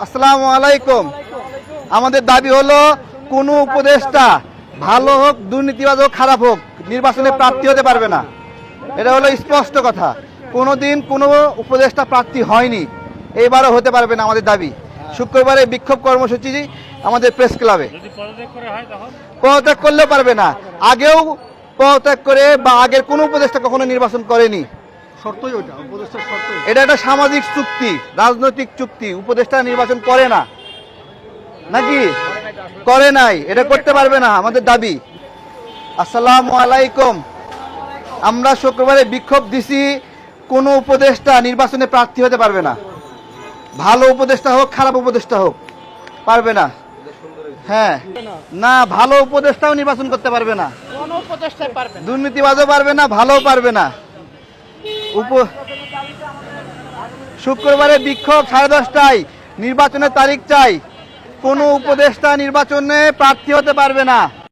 আসসালামু আলাইকুম। আমাদের দাবি হলো কোনো উপদেষ্টা ভালো হোক, দুর্নীতিবাজ হোক, খারাপ হোক, নির্বাচনে প্রার্থী হতে পারবে না। এটা হলো স্পষ্ট কথা। কোনোদিন কোনো উপদেষ্টা প্রার্থী হয়নি, এইবারও হতে পারবে না আমাদের দাবি। শুক্রবারে বিক্ষোভ কর্মসূচি আমাদের প্রেস ক্লাবে। পদত্যাগ করলেও পারবে না, আগেও পদত্যাগ করে বা আগের কোনো উপদেষ্টা কখনো নির্বাচন করেনি। এটা একটা সামাজিক চুক্তি, রাজনৈতিক চুক্তি। উপদেষ্টা নির্বাচন করে না নাকি? করে নাই, এটা করতে পারবে না আমাদের দাবি। আসসালামু আলাইকুম। আমরা শুক্রবারে বিক্ষোভ দিছি, কোনো উপদেষ্টা নির্বাচনে প্রার্থী হতে পারবে না। ভালো উপদেষ্টা হোক, খারাপ উপদেষ্টা হোক, পারবে না। হ্যাঁ, না, ভালো উপদেষ্টাও নির্বাচন করতে পারবে না, দুর্নীতিবাজও পারবে না, ভালোও পারবে না। শুক্রবারে বিক্ষোভ 10:30টায়, নির্বাচনের তারিখ চাই। কোনো উপদেষ্টা নির্বাচনে প্রার্থী হতে পারবে না।